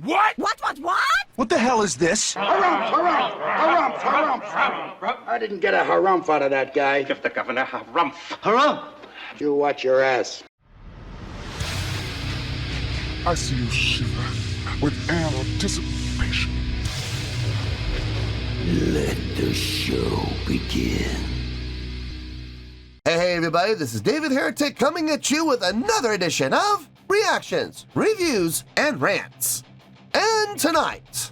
What? What? What the hell is this? Harumph. I didn't get a harumph out of that guy. Give the governor harumph. Harumph! You watch your ass. I see you shiver with anticipation. Let the show begin. Hey everybody, this is David Heretic coming at you with another edition of Reactions, Reviews, and Rants. And tonight...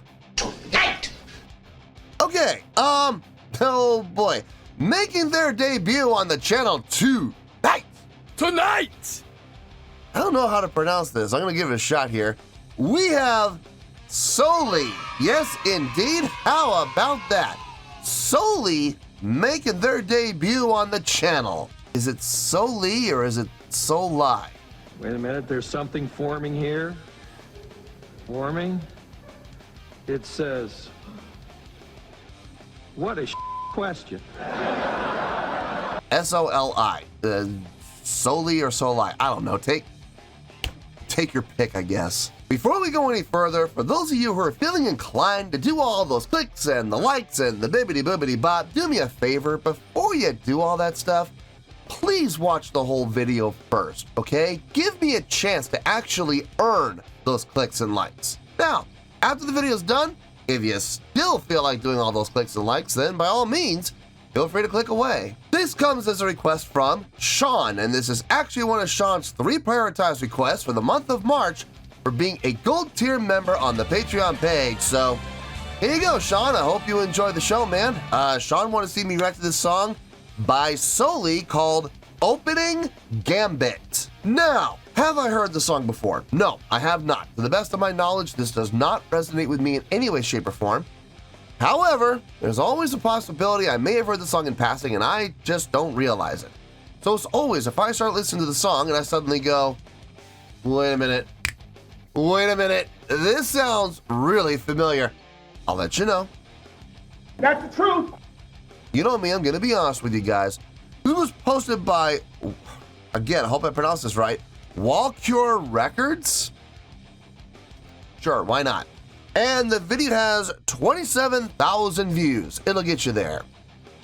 Okay, oh boy. Making their debut on the channel tonight! I don't know how to pronounce this. I'm gonna give it a shot here. We have soLi. Yes, indeed. How about that? soLi making their debut on the channel. Is it soLi or is it soLi? Wait a minute, there's something forming here. Forming? It says, what a question. S-O-L-I. soLi or soLi. I don't know. Take your pick, I guess. Before we go any further, for those of you who are feeling inclined to do all those clicks and the likes and the bibbity-boobity-bop, do me a favor, before you do all that stuff, please watch the whole video first, okay? Give me a chance to actually earn those clicks and likes. Now, after the video's done, if you still feel like doing all those clicks and likes, then by all means, feel free to click away. This comes as a request from Sean, and this is actually one of Sean's 3 prioritized requests for the month of March for being a gold tier member on the Patreon page. So here you go, Sean. I hope you enjoy the show, man. Sean wanted to see me react to this song by soLi called Opening Gambit. Now, have I heard the song before? No, I have not. To the best of my knowledge, this does not resonate with me in any way, shape, or form. However, there's always a possibility I may have heard the song in passing and I just don't realize it. So as always, if I start listening to the song and I suddenly go, wait a minute, this sounds really familiar, I'll let you know. That's the truth. You know me, I'm gonna be honest with you guys. This was posted by, again, I hope I pronounced this right, Walcure Records? Sure, why not? And the video has 27,000 views. It'll get you there.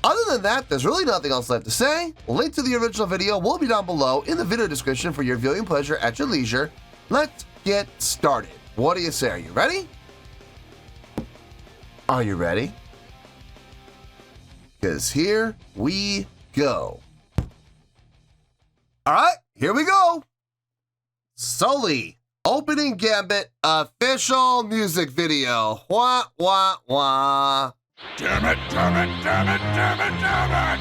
Other than that, there's really nothing else left to say. Link to the original video will be down below in the video description for your viewing pleasure at your leisure. Let's get started. What do you say? Are you ready? Are you ready? Because here we go. All right, here we go. soLi. Opening Gambit official music video. Wah, wah, wah. Damn it.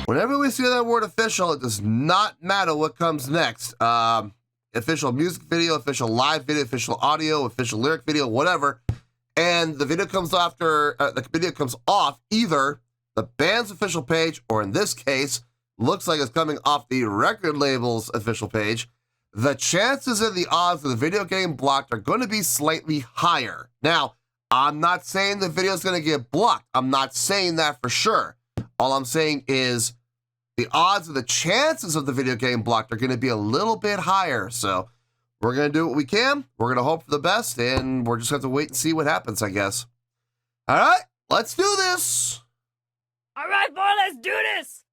Whenever we see that word official, it does not matter what comes next. Official music video, official live video, official audio, official lyric video, whatever. And the video comes after, the video comes off either the band's official page, or in this case, looks like it's coming off the record label's official page. The chances and the odds of the video getting blocked are going to be slightly higher. Now, I'm not saying the video is going to get blocked. I'm not saying that for sure. All I'm saying is the odds and the chances of the video getting blocked are going to be a little bit higher. So we're going to do what we can. We're going to hope for the best, and we're just going to have to wait and see what happens, I guess. All right, let's do this. All right, boy, let's do this.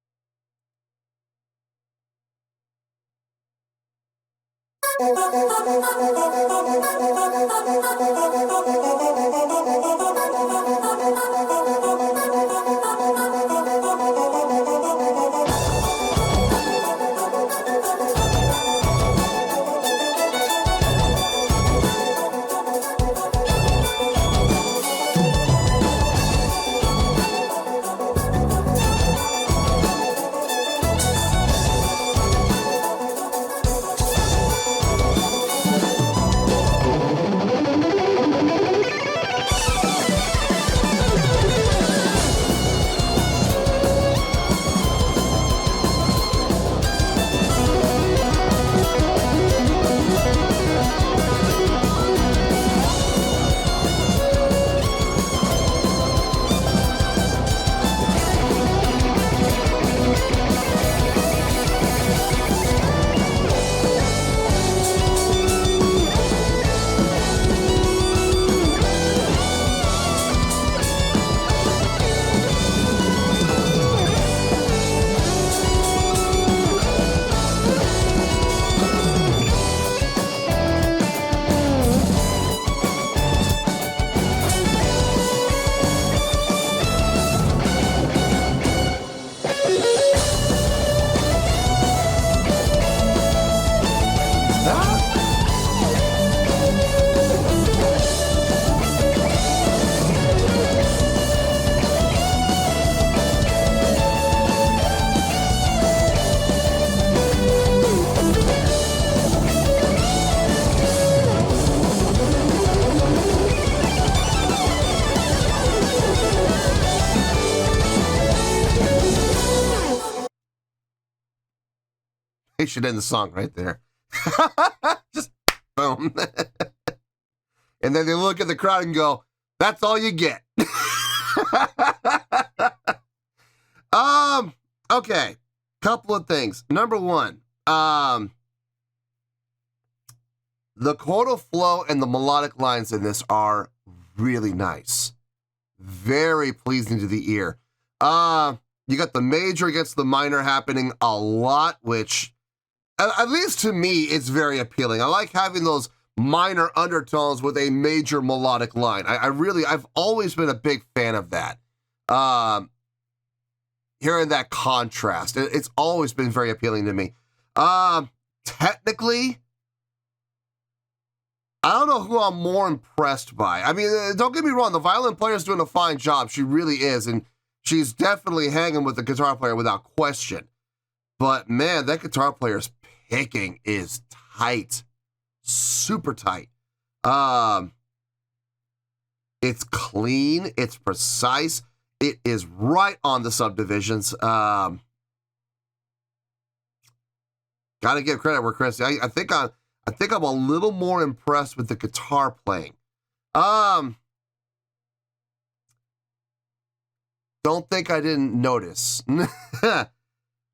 They should end the song right there. Just boom. And then they look at the crowd and go, that's all you get. Okay. Couple of things. Number one, the chordal flow and the melodic lines in this are really nice. Very pleasing to the ear. You got the major against the minor happening a lot, which, at least to me, it's very appealing. I like having those minor undertones with a major melodic line. I've always been a big fan of that. Hearing that contrast, it's always been very appealing to me. Technically, I don't know who I'm more impressed by. I mean, don't get me wrong, the violin player's doing a fine job. She really is, and she's definitely hanging with the guitar player without question. But man, that guitar player's picking is tight. Super tight. It's clean, it's precise, it is right on the subdivisions. Gotta give credit where credit's due. I think I'm a little more impressed with the guitar playing. Don't think I didn't notice.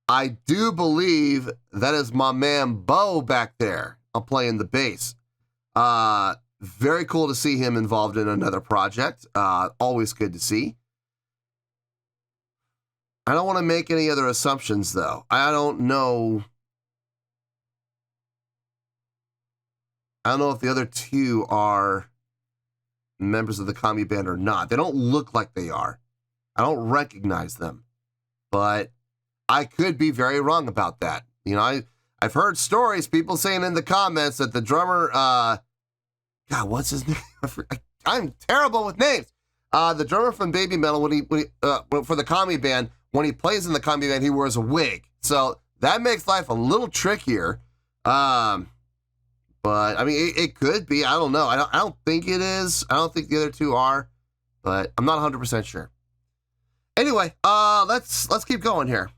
I do believe that is my man Bo back there. I'm playing the bass. Very cool to see him involved in another project. Always good to see. I don't want to make any other assumptions, though. I don't know if the other two are members of the commie band or not. They don't look like they are. I don't recognize them. But I could be very wrong about that. You know, I've heard stories, people saying in the comments that the drummer, God, what's his name? I'm terrible with names. The drummer from Baby Metal, when he for the commie band, when he plays in the commie band, he wears a wig. So that makes life a little trickier. But I mean, it could be. I don't know. I don't think it is. I don't think the other two are, but I'm not 100% sure. Anyway, let's keep going here.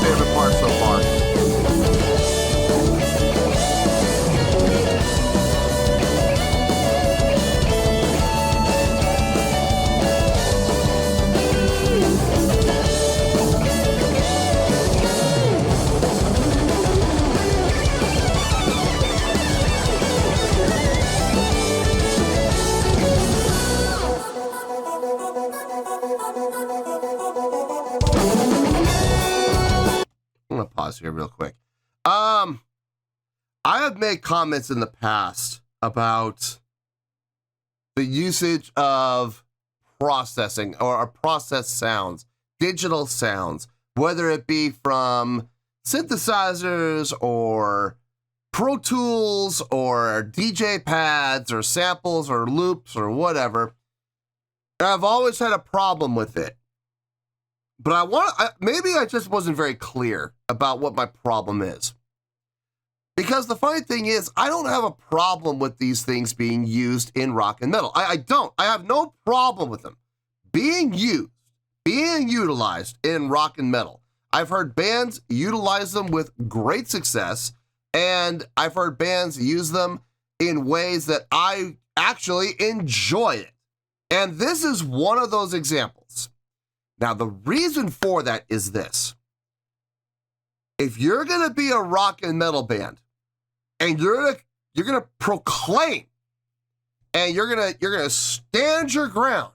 Favorite part so far. Here real quick. I have made comments in the past about the usage of processing or processed sounds, digital sounds, whether it be from synthesizers or Pro Tools or DJ pads or samples or loops or whatever. I've always had a problem with it. But maybe I just wasn't very clear about what my problem is. Because the funny thing is, I don't have a problem with these things being used in rock and metal. I don't. I have no problem with them being used, being utilized in rock and metal. I've heard bands utilize them with great success, and I've heard bands use them in ways that I actually enjoy it. And this is one of those examples. Now, the reason for that is this. if you're gonna be a rock and metal band, and you're gonna proclaim, and you're gonna stand your ground,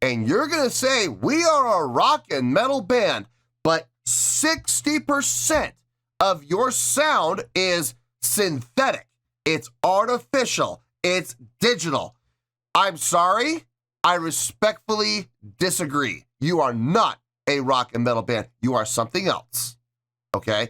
and you're gonna say we are a rock and metal band, but 60% of your sound is synthetic, it's artificial, it's digital. I'm sorry, I respectfully disagree. You are not a rock and metal band. You are something else, okay?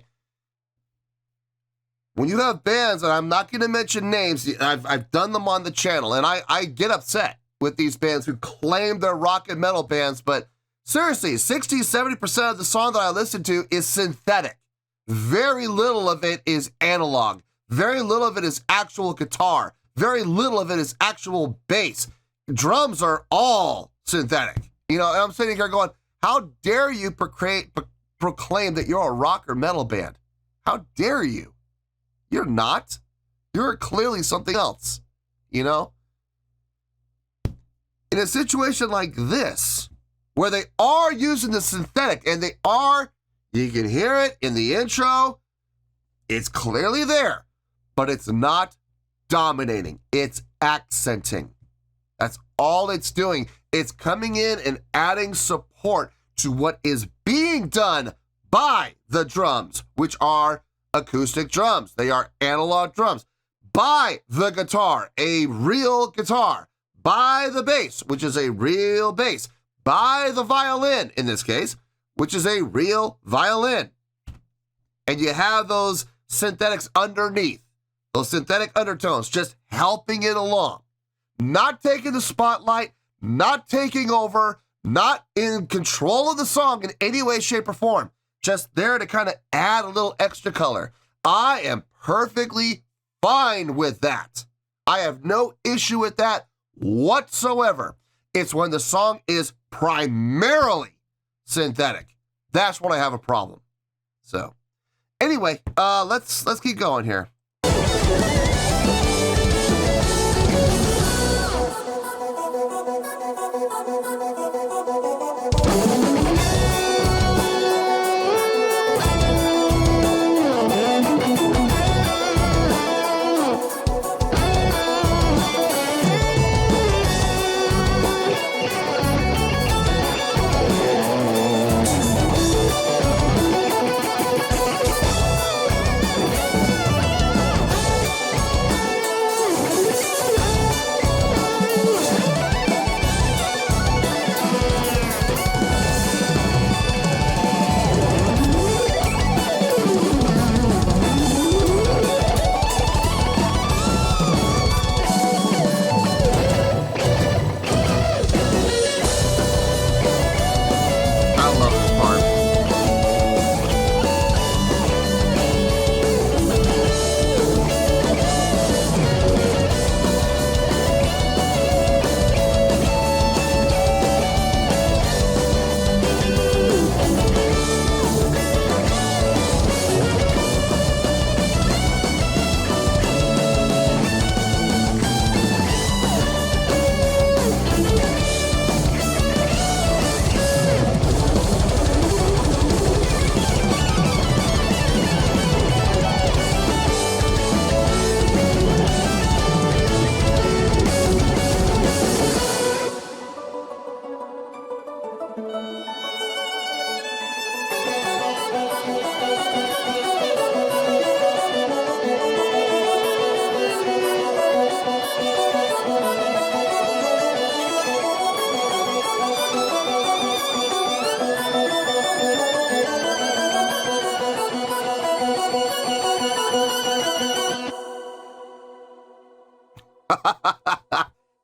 When you have bands, and I'm not going to mention names, I've done them on the channel, and I get upset with these bands who claim they're rock and metal bands, but seriously, 60-70% of the song that I listen to is synthetic. Very little of it is analog. Very little of it is actual guitar. Very little of it is actual bass. Drums are all synthetic. You know, and I'm sitting here going, how dare you proclaim that you're a rock or metal band? How dare you? You're not. You're clearly something else, you know? In a situation like this, where they are using the synthetic, and they are, you can hear it in the intro, it's clearly there, but it's not dominating. It's accenting. That's all it's doing. It's coming in and adding support to what is being done by the drums, which are acoustic drums. They are analog drums. By the guitar, a real guitar. By the bass, which is a real bass. By the violin, in this case, which is a real violin. And you have those synthetics underneath, those synthetic undertones just helping it along. Not taking the spotlight, not taking over, not in control of the song in any way, shape, or form. Just there to kind of add a little extra color. I am perfectly fine with that. I have no issue with that whatsoever. It's when the song is primarily synthetic. That's when I have a problem. So, anyway, let's keep going here.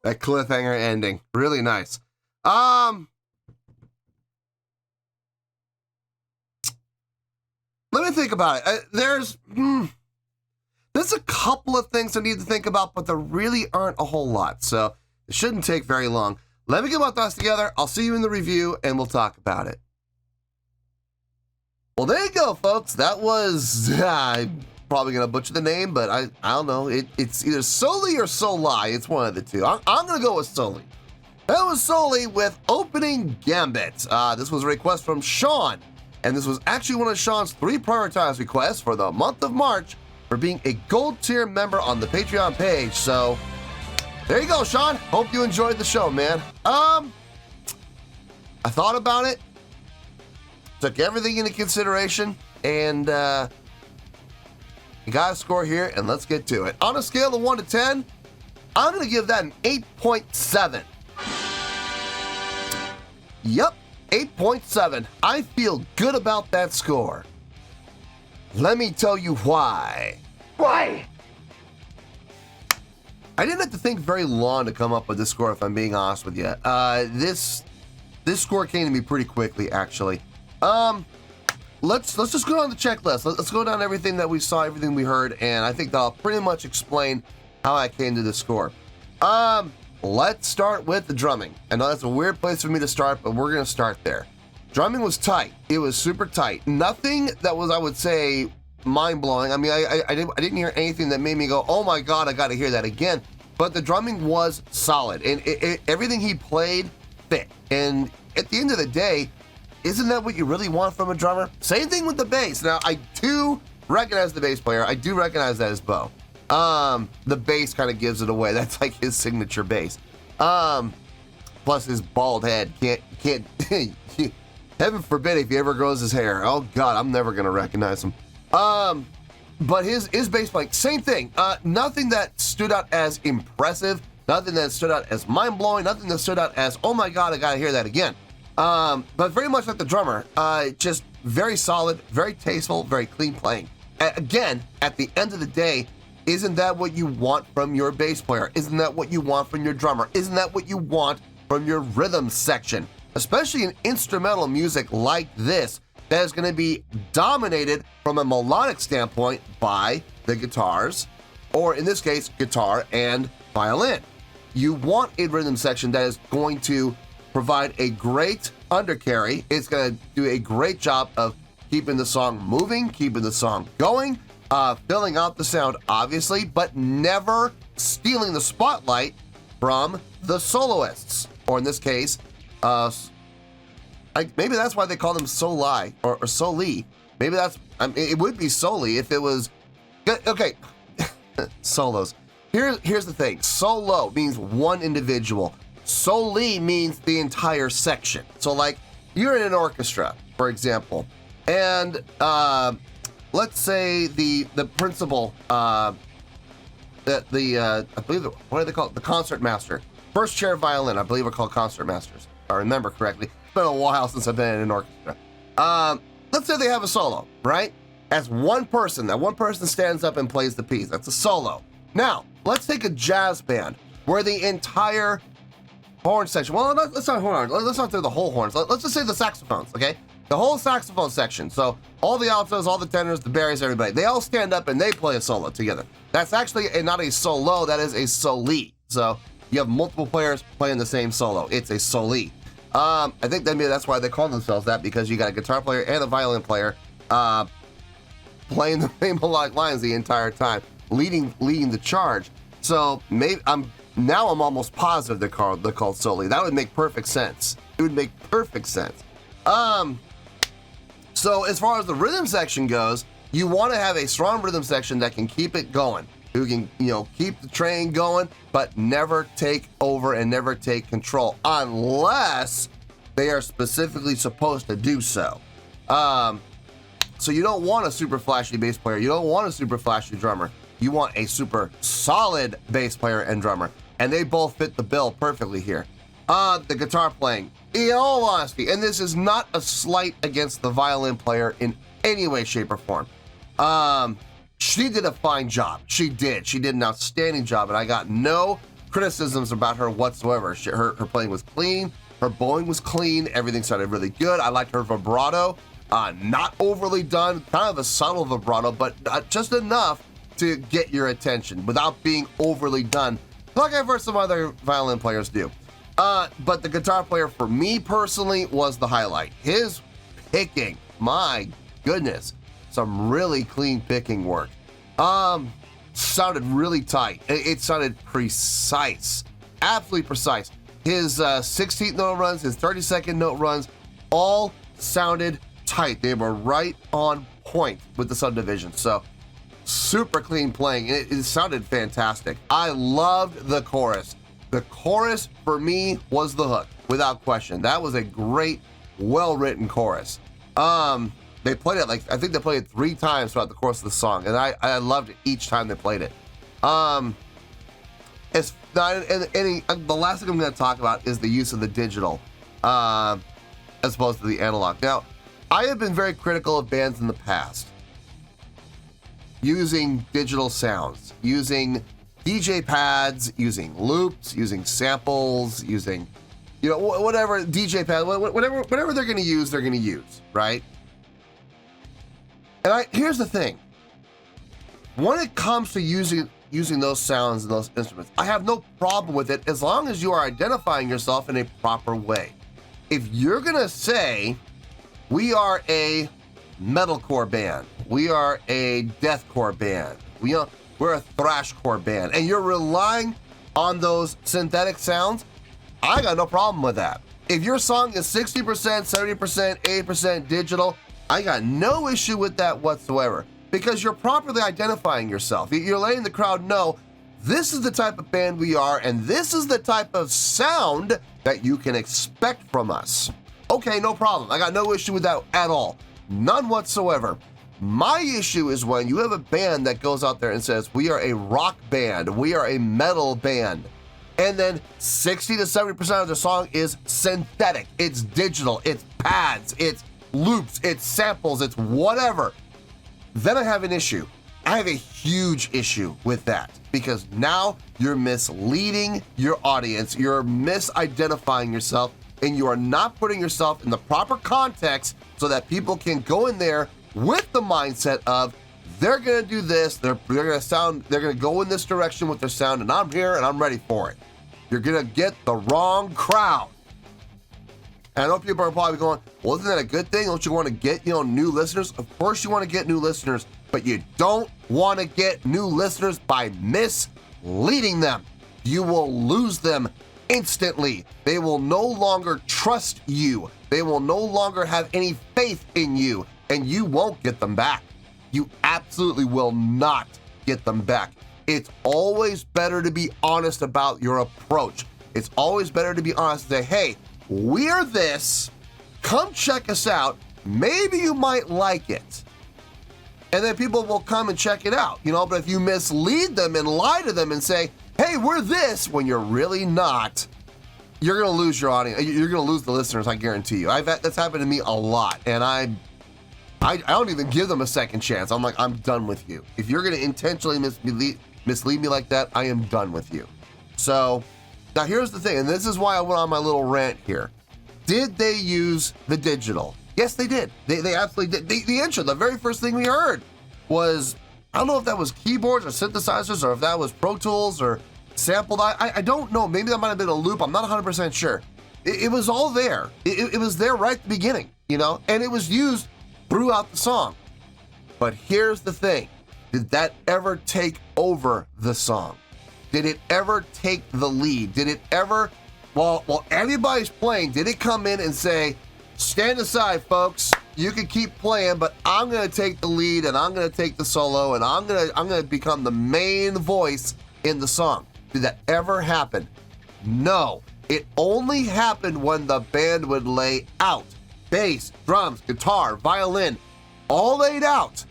That cliffhanger ending, really nice. Let me think about it. There's a couple of things I need to think about, but there really aren't a whole lot, so it shouldn't take very long. Let me get my thoughts together. I'll see you in the review, and we'll talk about it. Well, there you go, folks. That was, I'm probably going to butcher the name, but I don't know. It's either soLi or soLi. It's one of the two. I'm going to go with soLi. That was soLi with Opening Gambit. This was a request from Sean, and this was actually one of Sean's 3 prioritized requests for the month of March for being a gold tier member on the Patreon page. So there you go, Sean. Hope you enjoyed the show, man. I thought about it, took everything into consideration, and you got a score here, and let's get to it. On a scale of 1 to 10, I'm going to give that an 8.7. Yep, 8.7. I feel good about that score. Let me tell you why. Why? I didn't have to think very long to come up with this score, if I'm being honest with you. This score came to me pretty quickly, actually. Let's just go down the checklist. Let's go down everything that we saw, everything we heard, and I think that'll pretty much explain how I came to this score. Let's start with the drumming. I know that's a weird place for me to start, but we're gonna start there. Drumming was tight. It was super tight. Nothing that was, I would say, mind-blowing. I mean, I didn't hear anything that made me go, oh my God, I gotta hear that again. But the drumming was solid, and everything he played fit. And at the end of the day, isn't that what you really want from a drummer? Same thing with the bass. Now, I do recognize the bass player. I do recognize that as Bo. The bass kind of gives it away. That's like his signature bass. Plus his bald head. Can't heaven forbid if he ever grows his hair. Oh God, I'm never gonna recognize him. But his bass playing, same thing. Nothing that stood out as impressive. Nothing that stood out as mind-blowing. Nothing that stood out as, oh my God, I gotta hear that again. But very much like the drummer, just very solid, very tasteful, very clean playing. Again, at the end of the day, isn't that what you want from your bass player? Isn't that what you want from your drummer? Isn't that what you want from your rhythm section? Especially in instrumental music like this, that is going to be dominated from a melodic standpoint by the guitars, or in this case, guitar and violin. You want a rhythm section that is going to provide a great undercarry. It's going to do a great job of keeping the song moving, keeping the song going, filling out the sound, obviously, but never stealing the spotlight from the soloists, or in this case, maybe that's why they call them soLi or soLi. Maybe that's, it would be soLi if it was, okay, solos. Here's the thing, solo means one individual. soLi means the entire section. So like, you're in an orchestra, for example, and let's say the principal, I believe, what do they call it? The concert master. First chair violin, I believe are called concert masters, if I remember correctly. It's been a while since I've been in an orchestra. Let's say they have a solo, right? As one person, that one person stands up and plays the piece. That's a solo. Now, let's take a jazz band where the entire horn section, well, let's not horn, let's not do the whole horns. Let's just say the saxophones, okay? The whole saxophone section. So all the altos, all the tenors, the baries, everybody, they all stand up and they play a solo together. That's actually not a solo, that is a soLi. So you have multiple players playing the same solo. It's a soLi. I think maybe that's why they call themselves that, because you got a guitar player and a violin player playing the same melodic lines the entire time, leading the charge. So maybe I'm almost positive they're called soLi. That would make perfect sense. It would make perfect sense. So as far as the rhythm section goes, you want to have a strong rhythm section that can keep it going, who can, keep the train going, but never take over and never take control unless they are specifically supposed to do so. So you don't want a super flashy bass player. You don't want a super flashy drummer. You want a super solid bass player and drummer, and they both fit the bill perfectly here. The guitar playing, in all honesty, and this is not a slight against the violin player in any way, shape, or form. She did a fine job. She did an outstanding job, and I got no criticisms about her whatsoever. Her playing was clean, her bowing was clean, everything sounded really good. I liked her vibrato, not overly done, kind of a subtle vibrato, but just enough to get your attention without being overly done, like I've heard some other violin players do. But the guitar player, for me personally, was the highlight. His picking, my goodness, some really clean picking work. Sounded really tight. It sounded precise, absolutely precise. His 16th note runs, his 32nd note runs, all sounded tight. They were right on point with the subdivision. So super clean playing. It sounded fantastic. I loved the chorus. The chorus for me was the hook, without question. That was a great, well-written chorus. They played it I think they played it 3 times throughout the course of the song, and I loved it each time they played it. It's not the last thing I'm going to talk about is the use of the digital, as opposed to the analog. Now, I have been very critical of bands in the past using digital sounds, using DJ pads, using loops, using samples, using, whatever DJ pad, whatever they're going to use, right? And here's the thing. When it comes to using those sounds and those instruments, I have no problem with it as long as you are identifying yourself in a proper way. If you're going to say, we are a metalcore band, we are a deathcore band, we're a thrashcore band, and you're relying on those synthetic sounds, I got no problem with that. If your song is 60%, 70%, 80% digital, I got no issue with that whatsoever, because you're properly identifying yourself. You're letting the crowd know this is the type of band we are, and this is the type of sound that you can expect from us. Okay, no problem. I got no issue with that at all. None whatsoever. My issue is when you have a band that goes out there and says, we are a rock band, we are a metal band, and then 60 to 70% of the song is synthetic, it's digital, it's pads, it's loops, it's samples, it's whatever. Then I have an issue. I have a huge issue with that, because now you're misleading your audience, you're misidentifying yourself, and you are not putting yourself in the proper context so that people can go in there with the mindset of they're gonna do this, they're gonna go in this direction with their sound, and I'm here and I'm ready for it. You're gonna get the wrong crowd. And I know people are probably going, well, isn't that a good thing? Don't you want to get, new listeners? Of course you want to get new listeners, but you don't want to get new listeners by misleading them. You will lose them instantly. They will no longer trust you. They will no longer have any faith in you, and you won't get them back. You absolutely will not get them back. It's always better to be honest about your approach. It's always better to be honest and say, hey, we're this, come check us out, maybe you might like it. And then people will come and check it out, but if you mislead them and lie to them and say, hey, we're this, when you're really not, you're gonna lose your audience, you're gonna lose the listeners, I guarantee you. That's happened to me a lot, and I don't even give them a second chance. I'm like, I'm done with you. If you're gonna intentionally mislead me like that, I am done with you. So, now here's the thing, and this is why I went on my little rant here. Did they use the digital? Yes, they did. They absolutely did. The intro, the very first thing we heard was, I don't know if that was keyboards or synthesizers or if that was Pro Tools or sampled. I don't know. Maybe that might have been a loop. I'm not 100% sure. It was all there. It was there right at the beginning, and it was used throughout the song. But here's the thing. Did that ever take over the song? Did it ever take the lead? Did it ever, while everybody's playing, did it come in and say, stand aside, folks, you can keep playing, but I'm gonna take the lead and I'm gonna take the solo and I'm gonna become the main voice in the song? Did that ever happen? No. It only happened when the band would lay out bass, drums, guitar, violin, all laid out,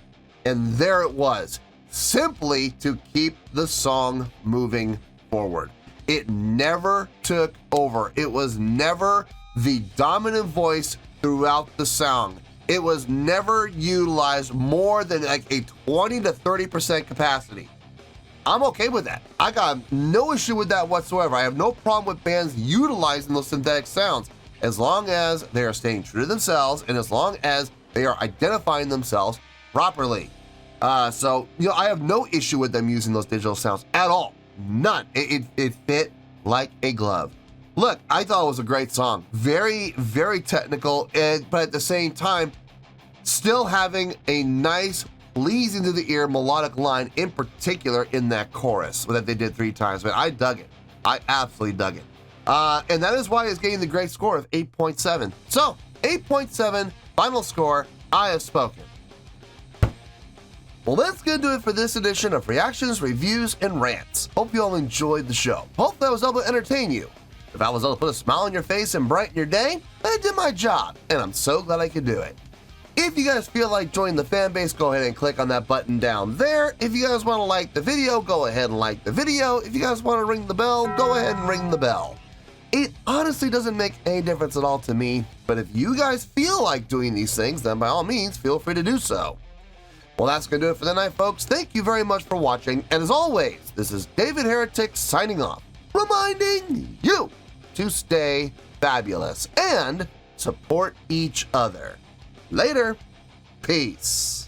and there it was, simply to keep the song moving forward. It never took over. It was never the dominant voice throughout the song. It was never utilized more than like a 20 to 30% capacity. I'm okay with that. I got no issue with that whatsoever. I have no problem with bands utilizing those synthetic sounds as long as they are staying true to themselves and as long as they are identifying themselves properly. So, I have no issue with them using those digital sounds at all. None. It fit like a glove. Look, I thought it was a great song. Very, very technical, but at the same time, still having a nice, pleasing to the ear melodic line, in particular in that chorus that they did 3 times. But I dug it. I absolutely dug it. And that is why it's getting the great score of 8.7. So, 8.7 Final score, I have spoken. Well, that's going to do it for this edition of Reactions, Reviews, and Rants. Hope you all enjoyed the show. Hope I was able to entertain you. If I was able to put a smile on your face and brighten your day, I did my job, and I'm so glad I could do it. If you guys feel like joining the fan base, go ahead and click on that button down there. If you guys want to like the video, go ahead and like the video. If you guys want to ring the bell, go ahead and ring the bell. It honestly doesn't make any difference at all to me, but if you guys feel like doing these things, then by all means, feel free to do so. Well, that's going to do it for the night, folks. Thank you very much for watching, and as always, this is David Heretic signing off, reminding you to stay fabulous and support each other. Later. Peace.